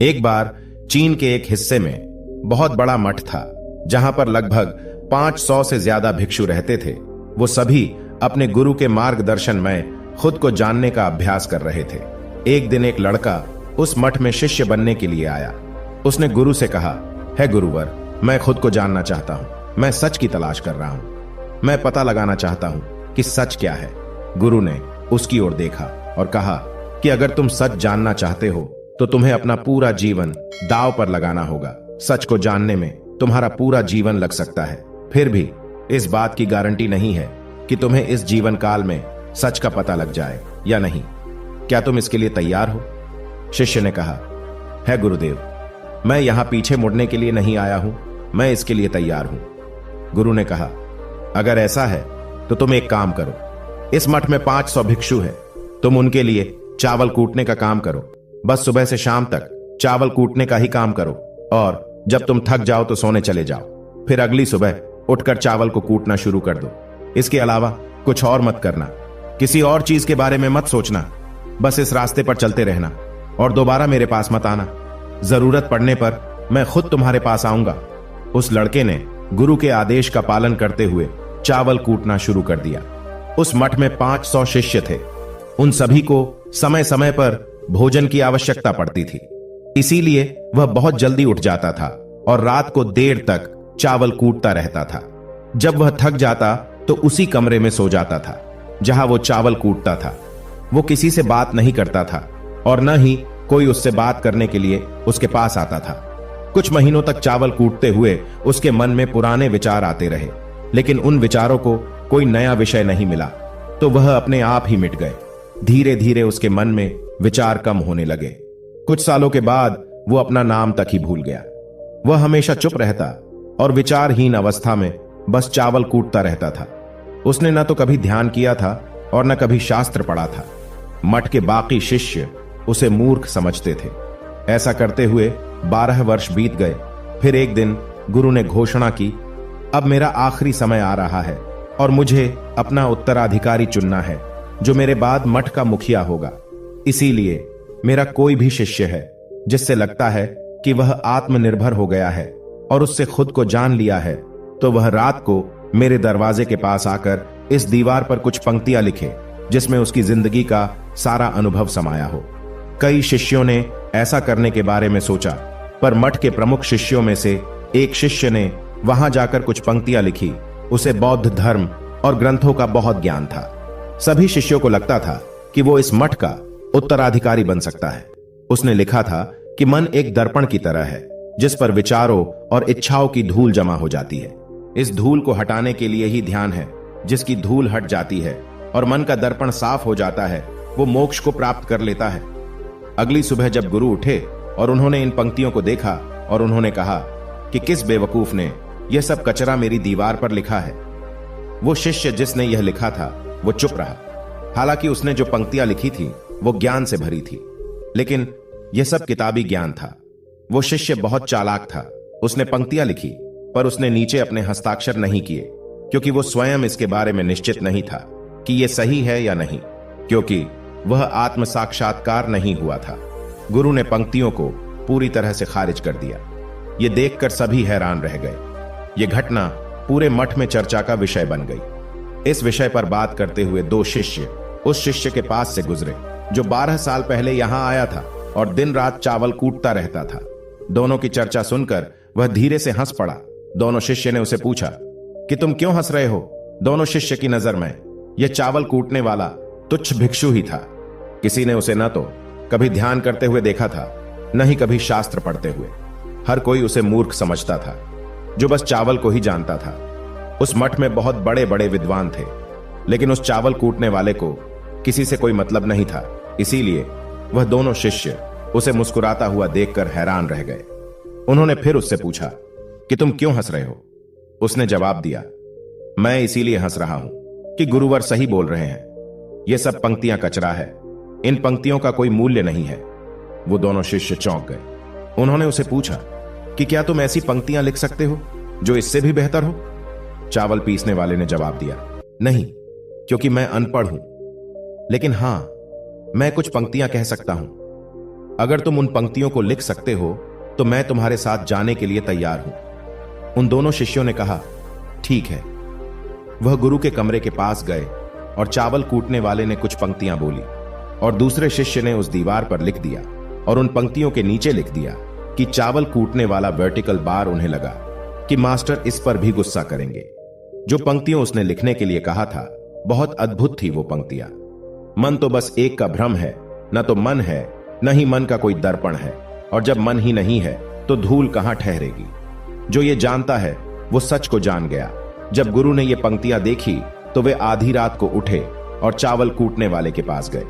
एक बार चीन के एक हिस्से में बहुत बड़ा मठ था, जहां पर लगभग 500 से ज्यादा भिक्षु रहते थे। वो सभी अपने गुरु के मार्गदर्शन में खुद को जानने का अभ्यास कर रहे थे। एक दिन एक लड़का उस मठ में शिष्य बनने के लिए आया। उसने गुरु से कहा, है गुरुवर, मैं खुद को जानना चाहता हूं। मैं सच की तलाश कर रहा हूं। मैं पता लगाना चाहता हूं कि सच क्या है। गुरु ने उसकी ओर देखा और कहा कि अगर तुम सच जानना चाहते हो तो तुम्हें अपना पूरा जीवन दांव पर लगाना होगा। सच को जानने में तुम्हारा पूरा जीवन लग सकता है, फिर भी इस बात की गारंटी नहीं है कि तुम्हें इस जीवन काल में सच का पता लग जाए या नहीं। क्या तुम इसके लिए तैयार हो? शिष्य ने कहा, है गुरुदेव, मैं यहां पीछे मुड़ने के लिए नहीं आया हूं, मैं इसके लिए तैयार हूं। गुरु ने कहा, अगर ऐसा है तो तुम एक काम करो। इस मठ में 500 भिक्षु है, तुम उनके लिए चावल कूटने का काम करो। बस सुबह से शाम तक चावल कूटने का ही काम करो, और जब तुम थक जाओ तो सोने चले जाओ। फिर अगली सुबह उठकर चावल को कूटना शुरू कर दो। इसके अलावा कुछ और मत करना, किसी और चीज के बारे में मत सोचना। बस इस रास्ते पर चलते रहना और दोबारा मेरे पास मत आना। जरूरत पड़ने पर मैं खुद तुम्हारे पास आऊंगा। उस लड़के ने गुरु के आदेश का पालन करते हुए चावल कूटना शुरू कर दिया। उस मठ में 500 शिष्य थे। उन सभी को समय समय पर भोजन की आवश्यकता पड़ती थी, इसीलिए वह बहुत जल्दी उठ जाता था और रात को देर तक चावल कूटता रहता था। जब वह थक जाता तो उसी कमरे में सो जाता था जहां वो चावल कूटता था। वो किसी से बात नहीं करता था और न ही कोई उससे बात करने के लिए उसके पास आता था। कुछ महीनों तक चावल कूटते हुए उसके मन में पुराने विचार आते रहे, लेकिन उन विचारों को कोई नया विषय नहीं मिला, तो वह अपने आप ही मिट गए। धीरे धीरे उसके मन में विचार कम होने लगे। कुछ सालों के बाद वो अपना नाम तक ही भूल गया। वह हमेशा चुप रहता और विचारहीन अवस्था में बस चावल कूटता रहता था। उसने न तो कभी ध्यान किया था और न कभी शास्त्र पढ़ा था। मठ के बाकी शिष्य उसे मूर्ख समझते थे। ऐसा करते हुए 12 वर्ष बीत गए। फिर एक दिन गुरु ने घोषणा की, अब मेरा आखिरी समय आ रहा है और मुझे अपना उत्तराधिकारी चुनना है जो मेरे बाद मठ का मुखिया होगा। इसीलिए मेरा कोई भी शिष्य है जिससे लगता है कि वह आत्मनिर्भर हो गया है और उससे खुद को जान लिया है, तो वह रात को मेरे दरवाजे के पास आकर इस दीवार पर कुछ पंक्तियां लिखे जिसमें उसकी जिंदगी का सारा अनुभव समाया हो। कई शिष्यों ने ऐसा करने के बारे में सोचा, पर मठ के प्रमुख शिष्यों में से एक शिष्य ने वहां जाकर कुछ पंक्तियां लिखी। उसे बौद्ध धर्म और ग्रंथों का बहुत ज्ञान था। सभी शिष्यों को लगता था कि वो इस मठ का उत्तराधिकारी बन सकता है। उसने लिखा था कि मन एक दर्पण की तरह है जिस पर विचारों और इच्छाओं की धूल जमा हो जाती है। इस धूल को हटाने के लिए ही ध्यान है। जिसकी धूल हट जाती है और मन का दर्पण साफ हो जाता है, वो मोक्ष को प्राप्त कर लेता है। अगली सुबह जब गुरु उठे और उन्होंने इन पंक्तियों को देखा और उन्होंने कहा कि किस बेवकूफ ने यह सब कचरा मेरी दीवार पर लिखा है। वो शिष्य जिसने यह लिखा था वो चुप रहा। हालांकि उसने जो पंक्तियां लिखी थी वो ज्ञान से भरी थी, लेकिन यह सब किताबी ज्ञान था। वो शिष्य बहुत चालाक था। उसने पंक्तियां लिखी, पर उसने नीचे अपने हस्ताक्षर नहीं किए, क्योंकि वो स्वयं इसके बारे में निश्चित नहीं था कि यह सही है या नहीं, क्योंकि वह आत्म साक्षात्कार नहीं हुआ था। गुरु ने पंक्तियों को पूरी तरह से खारिज कर दिया। ये देखकर सभी हैरान रह गए। यह घटना पूरे मठ में चर्चा का विषय बन गई। इस विषय पर बात करते हुए 2 शिष्य उस शिष्य के पास से गुजरे जो 12 साल पहले यहां आया था और दिन रात चावल कूटता रहता था। दोनों की चर्चा सुनकर वह धीरे से हंस पड़ा। दोनों शिष्य ने उसे पूछा कि तुम क्यों हंस रहे हो? दोनों शिष्य की नजर में यह चावल कूटने वाला तुच्छ भिक्षु ही था। किसी ने उसे न तो कभी ध्यान करते हुए देखा था, न ही कभी शास्त्र पढ़ते हुए। हर कोई उसे मूर्ख समझता था जो बस चावल को ही जानता था। उस मठ में बहुत बड़े बड़े विद्वान थे, लेकिन उस चावल कूटने वाले को किसी से कोई मतलब नहीं था। इसीलिए वह दोनों शिष्य उसे मुस्कुराता हुआ देखकर हैरान रह गए। उन्होंने फिर उससे पूछा कि तुम क्यों हंस रहे हो? उसने जवाब दिया, मैं इसीलिए हंस रहा हूं कि गुरुवर सही बोल रहे हैं। ये सब पंक्तियां कचरा है, इन पंक्तियों का कोई मूल्य नहीं है। वो दोनों शिष्य चौंक गए। उन्होंने उसे पूछा कि क्या तुम ऐसी पंक्तियां लिख सकते हो जो इससे भी बेहतर हो? चावल पीसने वाले ने जवाब दिया, नहीं, क्योंकि मैं अनपढ़ हूं, लेकिन हां, मैं कुछ पंक्तियां कह सकता हूं। अगर तुम उन पंक्तियों को लिख सकते हो तो मैं तुम्हारे साथ जाने के लिए तैयार हूं। उन दोनों शिष्यों ने कहा, ठीक है। वह गुरु के कमरे के पास गए और चावल कूटने वाले ने कुछ पंक्तियां बोली और दूसरे शिष्य ने उस दीवार पर लिख दिया और उन पंक्तियों के नीचे लिख दिया कि चावल कूटने वाला वर्टिकल बार। उन्हें लगा कि मास्टर इस पर भी गुस्सा करेंगे। जो पंक्तियों उसने लिखने के लिए कहा था बहुत अद्भुत थी वो पंक्तियां। मन तो बस एक का भ्रम है, न तो मन है न ही मन का कोई दर्पण है, और जब मन ही नहीं है तो धूल कहां ठहरेगी। जो ये जानता है वो सच को जान गया। जब गुरु ने ये पंक्तियां देखी तो वे आधी रात को उठे और चावल कूटने वाले के पास गए।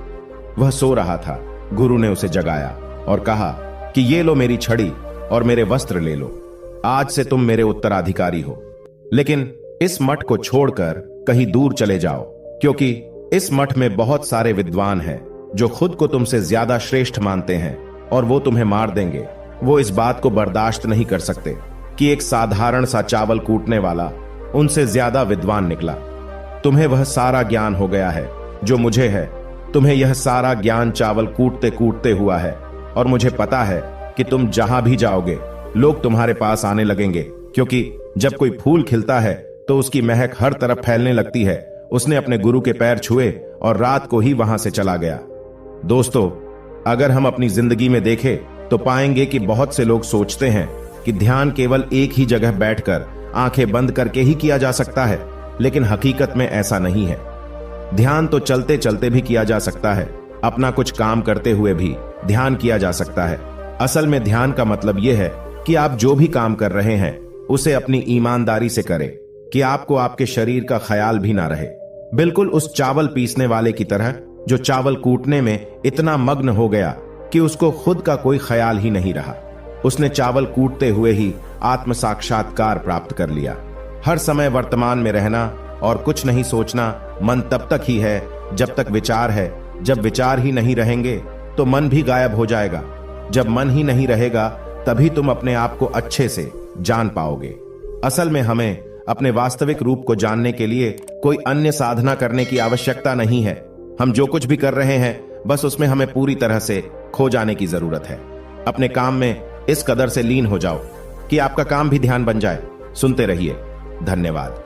वह सो रहा था। गुरु ने उसे जगाया और कहा कि ये लो मेरी छड़ी और मेरे वस्त्र ले लो, आज से तुम मेरे उत्तराधिकारी हो। लेकिन इस मठ को छोड़कर कहीं दूर चले जाओ, क्योंकि इस मठ में बहुत सारे विद्वान हैं जो खुद को तुमसे ज्यादा श्रेष्ठ मानते हैं और वो तुम्हें मार देंगे। वो इस बात को बर्दाश्त नहीं कर सकते कि एक साधारण सा चावल कूटने वाला उनसे ज्यादा विद्वान निकला। तुम्हें वह सारा ज्ञान हो गया है जो मुझे है। तुम्हें यह सारा ज्ञान चावल कूटते कूटते हुआ है, और मुझे पता है कि तुम जहां भी जाओगे लोग तुम्हारे पास आने लगेंगे, क्योंकि जब कोई फूल खिलता है तो उसकी महक हर तरफ फैलने लगती है। उसने अपने गुरु के पैर छुए और रात को ही वहां से चला गया। दोस्तों, अगर हम अपनी जिंदगी में देखें तो पाएंगे कि बहुत से लोग सोचते हैं कि ध्यान केवल एक ही जगह बैठकर आंखें बंद करके ही किया जा सकता है, लेकिन हकीकत में ऐसा नहीं है। ध्यान तो चलते चलते भी किया जा सकता है, अपना कुछ काम करते हुए भी ध्यान किया जा सकता है। असल में ध्यान का मतलब यह है कि आप जो भी काम कर रहे हैं उसे अपनी ईमानदारी से करें, कि आपको आपके शरीर का ख्याल भी ना रहे। बिल्कुल उस चावल पीसने वाले की तरह जो चावल कूटने में इतना मग्न हो गया कि उसको खुद का कोई ख्याल ही नहीं रहा। उसने चावल कूटते हुए ही आत्म साक्षात्कार प्राप्त कर लिया। हर समय वर्तमान में रहना और कुछ नहीं सोचना मन तब तक ही है जब तक विचार है। जब विचार ही नहीं रहेंगे तो मन भी गायब हो जाएगा। जब मन ही नहीं रहेगा तभी तुम अपने आप को अच्छे से जान पाओगे। असल में हमें अपने वास्तविक रूप को जानने के लिए कोई अन्य साधना करने की आवश्यकता नहीं है। हम जो कुछ भी कर रहे हैं बस उसमें हमें पूरी तरह से खो जाने की जरूरत है। अपने काम में इस कदर से लीन हो जाओ कि आपका काम भी ध्यान बन जाए। सुनते रहिए। धन्यवाद।